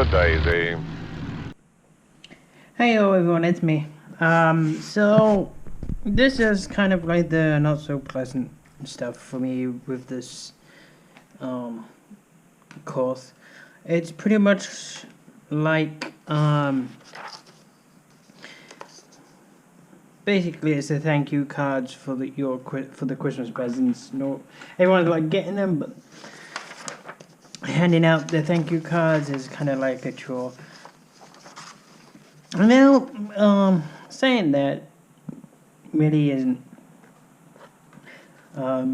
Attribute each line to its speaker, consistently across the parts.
Speaker 1: Whoopsie-daisy.
Speaker 2: Hey everyone, it's me. So this is kind of like the not so pleasant stuff for me with this course. It's pretty much like basically it's the thank you cards for the Christmas presents. No, everyone's like getting them, but handing out the thank you cards is kind of like a chore. Now, saying that really isn't. I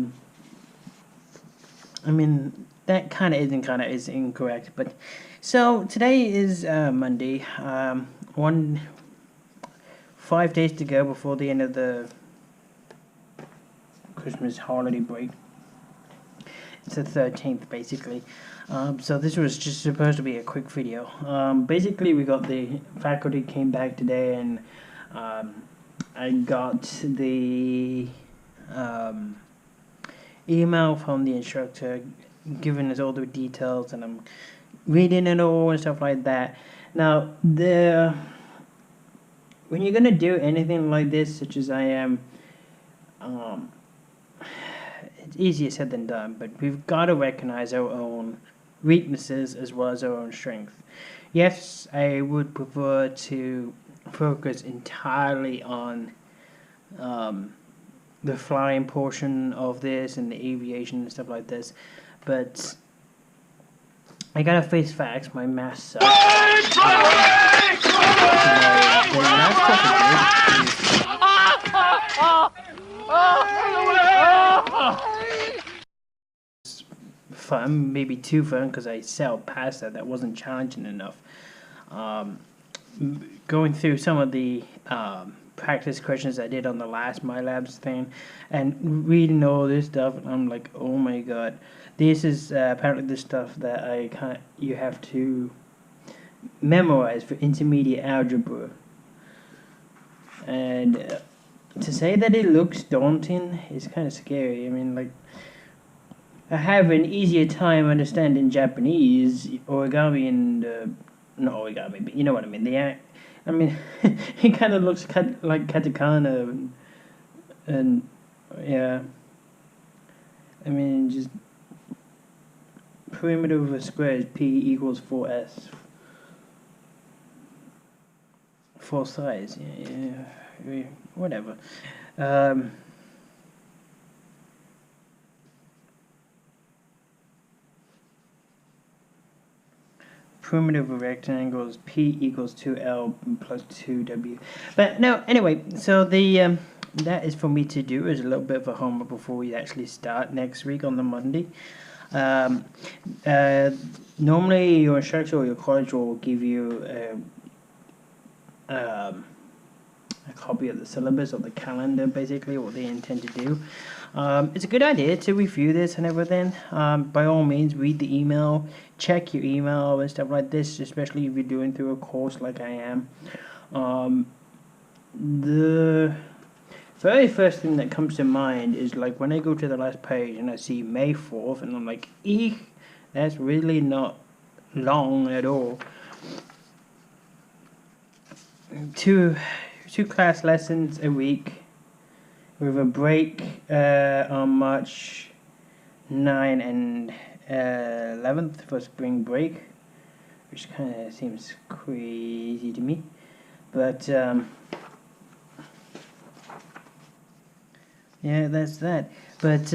Speaker 2: mean, that kind of is incorrect. But so today is Monday. 5 days to go before the end of the Christmas holiday break. It's the 13th, basically. So this was just supposed to be a quick video. Basically, we got the faculty came back today, and I got the email from the instructor giving us all the details, and I'm reading it all and stuff like that. Now, when you're gonna do anything like this, such as I am, it's easier said than done, but we've got to recognize our own weaknesses as well as our own strength. Yes, I would prefer to focus entirely on the flying portion of this and the aviation and stuff like this, but I gotta face facts. My math sucks. The last fun, maybe too fun, because I sailed past that. That wasn't challenging enough. Going through some of the practice questions I did on the last My Labs thing, and reading all this stuff, I'm like, oh my god, this is apparently the stuff that you have to memorize for intermediate algebra. And to say that it looks daunting is kind of scary. I mean, like, I have an easier time understanding Japanese origami and not origami, but you know what I mean. I mean, it kind of looks like katakana, and yeah. I mean, just perimeter of a square is p equals 4s. 4 sides, yeah, whatever. Perimeter of a rectangle is p equals 2l plus 2w. But no, anyway, so the that is for me to do as a little bit of a homework before we actually start next week on the Monday. Normally your instructor or your college will give you a copy of the syllabus or the calendar, basically what they intend to do. It's a good idea to review this and everything. By all means, read the email, check your email and stuff like this, especially if you're doing through a course like I am. The very first thing that comes to mind is like when I go to the last page and I see May 4th, and I'm like, eek, that's really not long at all. Two class lessons a week, with a break on March 9 and 11th for spring break, which kind of seems crazy to me, but yeah, that's that. But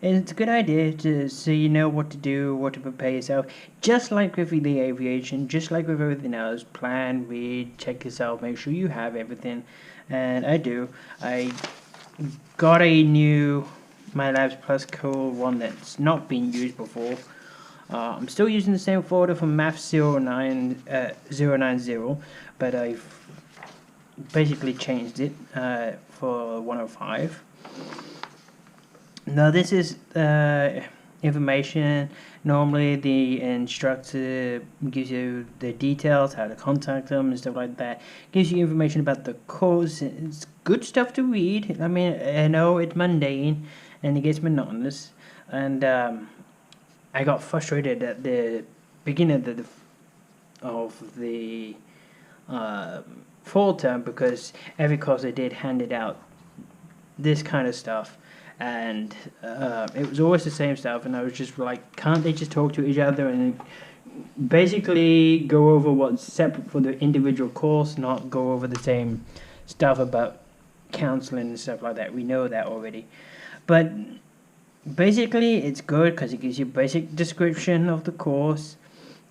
Speaker 2: it's a good idea so you know what to do, what to prepare yourself. Just like with the aviation, just like with everything else, plan, read, check yourself, make sure you have everything. And I do. I got a new My Labs Plus Code, one that's not been used before. I'm still using the same folder from Math 090, but I've basically changed it for 105. Now this is information. Normally the instructor gives you the details, how to contact them and stuff like that. Gives you information about the course. It's good stuff to read. I mean, I know it's mundane and it gets monotonous, and I got frustrated at the beginning of the fall term, because every course I did handed out this kind of stuff, and it was always the same stuff, and I was just like, can't they just talk to each other and basically go over what's separate for the individual course, not go over the same stuff about counseling and stuff like that. We know that already, but basically it's good because it gives you basic description of the course.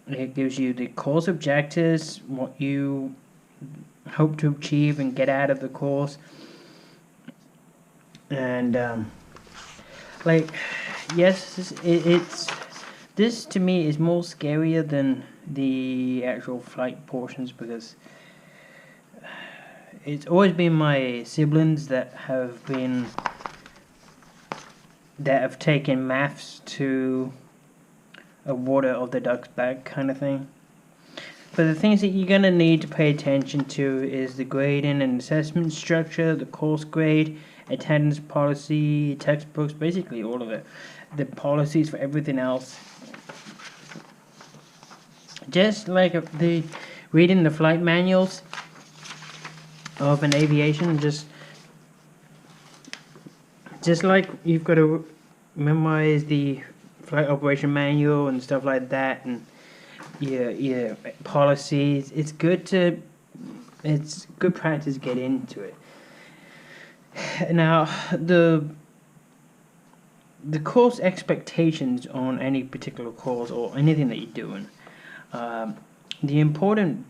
Speaker 2: It gives you the course objectives, what you hope to achieve and get out of the course. And like, yes, it's this to me is more scarier than the actual flight portions, because it's always been my siblings that have taken maths to a water of the duck's back kind of thing. But the things that you're going to need to pay attention to is the grading and assessment structure, the course grade, attendance policy, textbooks, basically all of it. The policies for everything else. Just like the reading the flight manuals of an aviation, just like you've got to memorize the flight operation manual and stuff like that, and yeah, policies. It's good practice to get into it. Now, the course expectations on any particular course or anything that you're doing, the important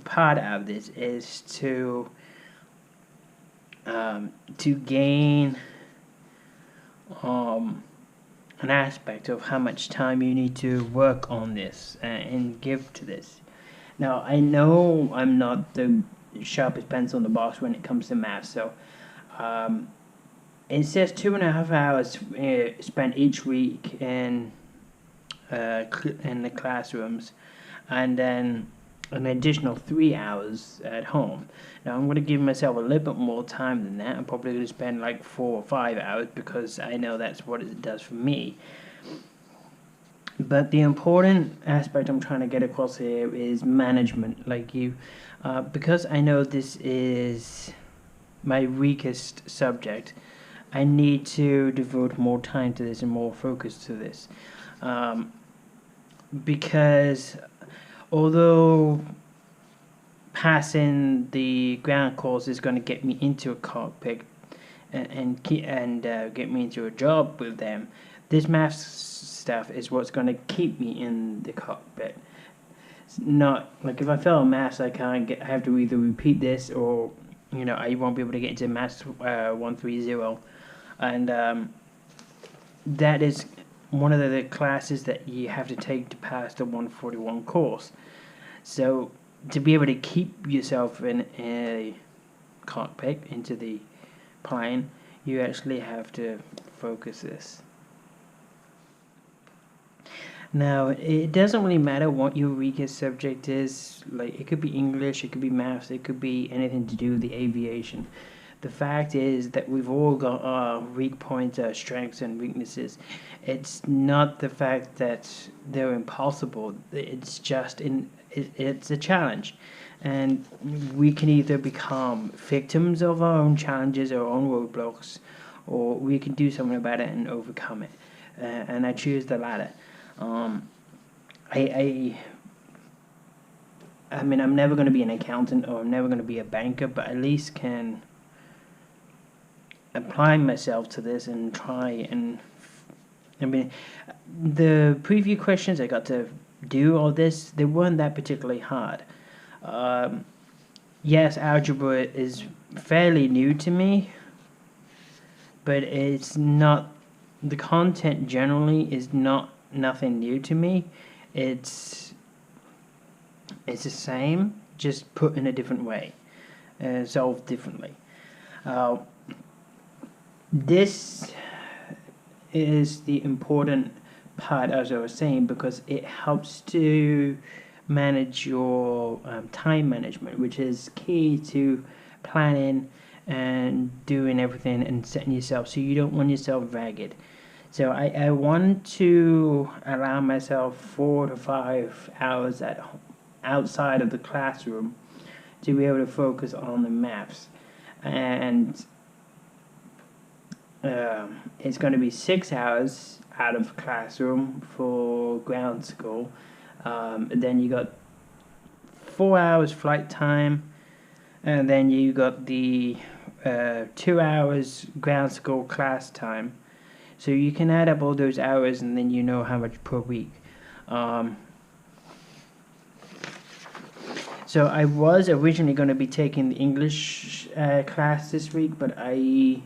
Speaker 2: part of this is to gain an aspect of how much time you need to work on this and give to this. Now, I know I'm not the sharpest pencil in the box when it comes to math, so it says 2.5 hours spent each week in the classrooms, and then an additional 3 hours at home. Now, I'm going to give myself a little bit more time than that. I'm probably going to spend like 4 or 5 hours, because I know that's what it does for me. But the important aspect I'm trying to get across here is management. Like because I know this is my weakest subject, I need to devote more time to this and more focus to this. Because although passing the ground course is going to get me into a cockpit and get me into a job with them, this math stuff is what's going to keep me in the cockpit. It's not like if I fail maths, I have to either repeat this, or I won't be able to get into maths 130, and that is one of the classes that you have to take to pass the 141 course. So to be able to keep yourself in a cockpit into the plane, you actually have to focus this. Now, it doesn't really matter what your weakest subject is. Like, it could be English, it could be maths, it could be anything to do with the aviation. The fact is that we've all got our weak points, our strengths and weaknesses. It's not the fact that they're impossible. It's just it's a challenge, and we can either become victims of our own challenges, our own roadblocks, or we can do something about it and overcome it. And I choose the latter. I mean, I'm never going to be an accountant, or I'm never going to be a banker, but at least can apply myself to this and try and, I mean, the preview questions I got to do all this, they weren't that particularly hard. Yes, algebra is fairly new to me, but it's not, the content generally is nothing new to me. It's the same, just put in a different way, solved differently. This is the important part, as I was saying, because it helps to manage your time management, which is key to planning and doing everything and setting yourself so you don't run yourself ragged. So I want to allow myself 4 to 5 hours outside of the classroom to be able to focus on the maths. And it's going to be 6 hours out of classroom for ground school. Then you got 4 hours flight time, and then you got the 2 hours ground school class time. So you can add up all those hours, and then you know how much per week. So I was originally going to be taking the English class this week, but I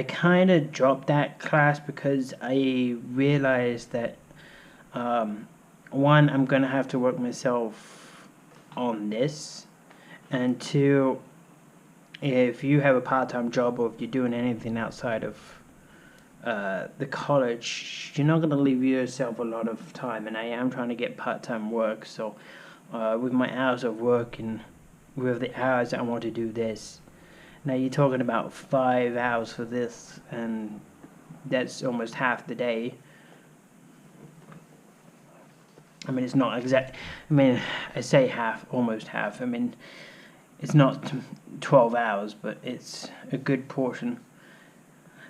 Speaker 2: kind of dropped that class because I realized that one, I'm going to have to work myself on this, and two, if you have a part-time job or if you're doing anything outside of the college, you're not going to leave yourself a lot of time, and I am trying to get part-time work, so with my hours of work and with the hours I want to do this, now you're talking about 5 hours for this, and that's almost half the day. I mean, it's not exact. I mean, I say half, almost half. I mean, it's not 12 hours, but it's a good portion.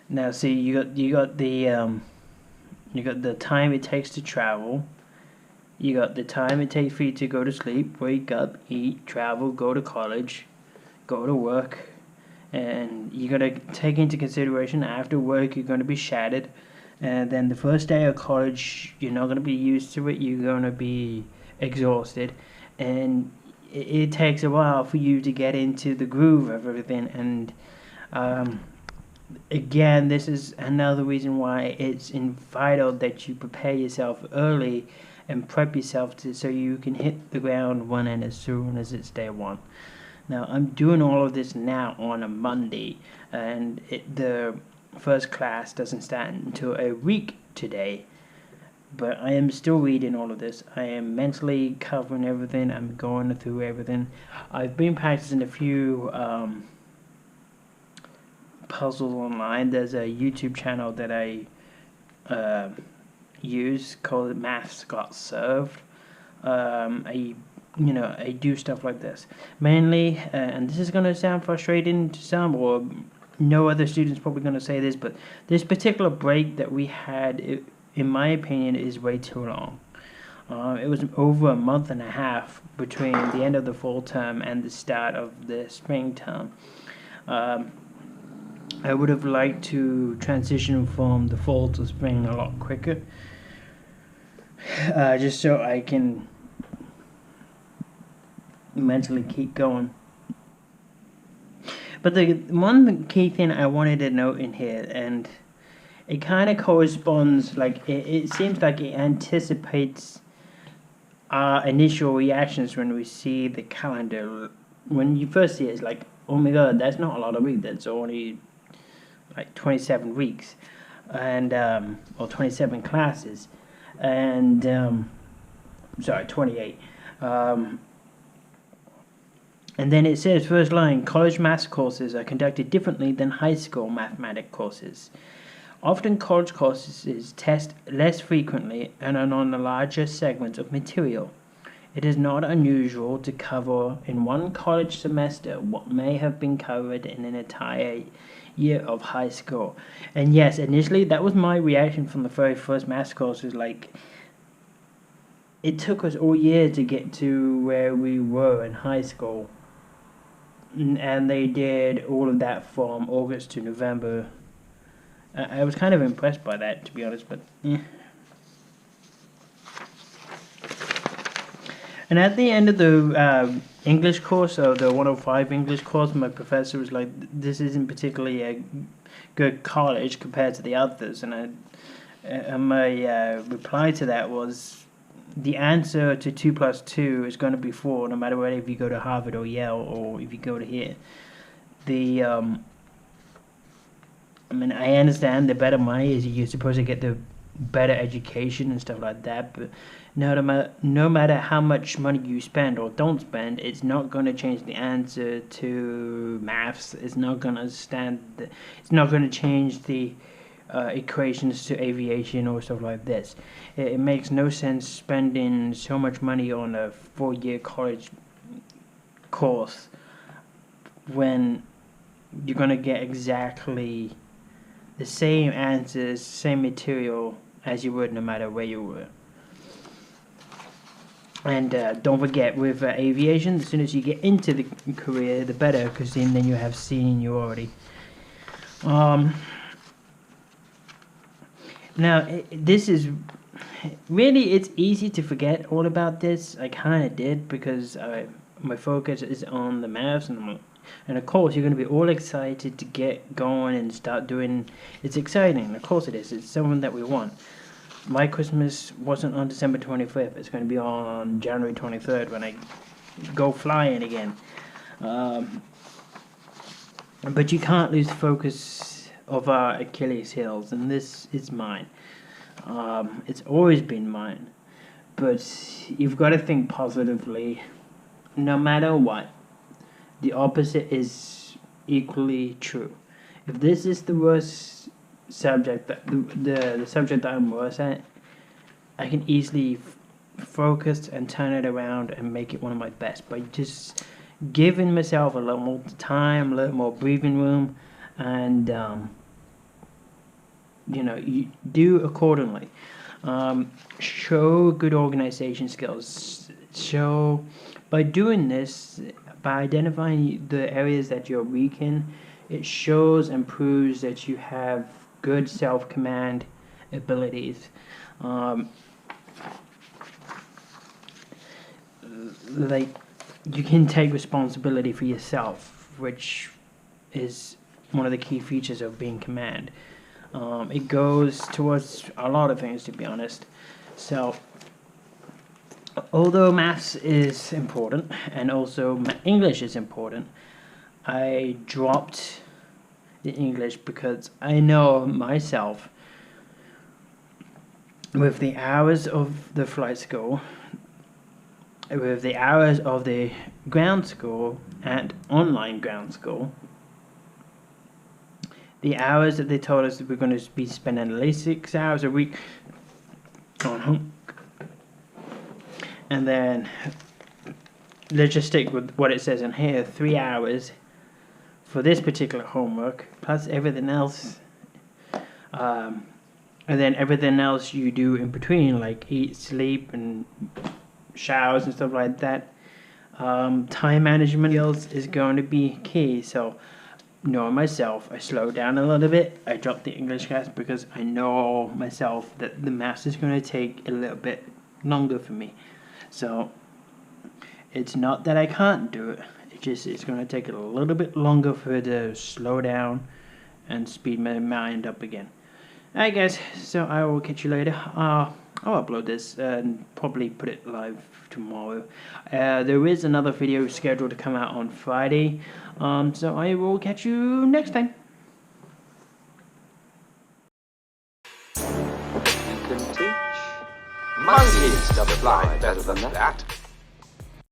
Speaker 2: Now, see, you got the time it takes to travel. You got the time it takes for you to go to sleep, wake up, eat, travel, go to college, go to work, and you got to take into consideration after work you're going to be shattered, and then the first day of college you're not going to be used to it. You're going to be exhausted, and it takes a while for you to get into the groove of everything. And again, this is another reason why it's vital that you prepare yourself early and prep yourself so you can hit the ground running as soon as it's day one. Now, I'm doing all of this now on a Monday, and the first class doesn't start until a week today. But I am still reading all of this. I am mentally covering everything. I'm going through everything. I've been practicing a few puzzles online. There's a YouTube channel that I use called Maths Got Served. I do stuff like this mainly, and this is going to sound frustrating to some, or no other students probably going to say this, but this particular break that we had, in my opinion, is way too long. It was over a month and a half between the end of the fall term and the start of the spring term. I would have liked to transition from the fall to spring a lot quicker, just so I can mentally keep going. But the one key thing I wanted to note in here, and it kind of corresponds, like it seems like it anticipates our initial reactions when we see the calendar. When you first see it, it's like, oh my god, that's not a lot of weeks. That's only like 27 weeks, and or 27 classes, and sorry, 28. And then it says, first line, college math courses are conducted differently than high school mathematics courses. Often college courses test less frequently and are on a larger segment of material. It is not unusual to cover in one college semester what may have been covered in an entire year of high school. And yes, initially that was my reaction from the very first math course, was like, it took us all year to get to where we were in high school. And they did all of that from August to November. I was kind of impressed by that, to be honest, but yeah. And at the end of the English course, or the 105 English course, my professor was like, this isn't particularly a good college compared to the others. And my reply to that was, the answer to 2 plus 2 is going to be 4, no matter whether if you go to Harvard or Yale or if you go to here. I mean, I understand the better money is you're supposed to get the better education and stuff like that, but no matter how much money you spend or don't spend, it's not going to change the answer to maths. It's not going to change the equations to aviation or stuff like this. It makes no sense spending so much money on a 4-year college course when you're going to get exactly the same answers, same material as you would no matter where you were. And don't forget, with aviation, as soon as you get into the career, the better, because then you have seniority. Now, this is really, it's easy to forget all about this. I kind of did, because my focus is on the maths, and of course you're going to be all excited to get going and start doing. It's exciting, of course it is. It's something that we want. My Christmas wasn't on December 25th. It's going to be on January 23rd when I go flying again. But you can't lose focus of our Achilles heels, and this is mine. It's always been mine. But you've got to think positively. No matter what, the opposite is equally true. If this is the worst subject, the subject that I'm worse at, I can easily focus and turn it around and make it one of my best by just giving myself a little more time, a little more breathing room, and you do accordingly. Show good organization skills. Show, by doing this, by identifying the areas that you're weak in, it shows and proves that you have good self-command abilities. Like, you can take responsibility for yourself, which is one of the key features of being command. It goes towards a lot of things, to be honest. So, although maths is important, and also English is important, I dropped the English because I know myself, with the hours of the flight school, with the hours of the ground school and online ground school, the hours that they told us that we're going to be spending at least 6 hours a week on home, and then let's just stick with what it says in here, 3 hours for this particular homework, plus everything else, and then everything else you do in between, like eat, sleep, and showers and stuff like that. Time management skills is going to be key. So, knowing myself, I slow down a little bit. I drop the English class because I know myself that the maths is going to take a little bit longer for me. So, it's not that I can't do it. It's going to take a little bit longer for it to slow down and speed my mind up again. Alright guys, so I will catch you later. I'll upload this and probably put it live tomorrow. There is another video scheduled to come out on Friday. So I will catch you next time.
Speaker 1: You can teach monkeys to fly better than that.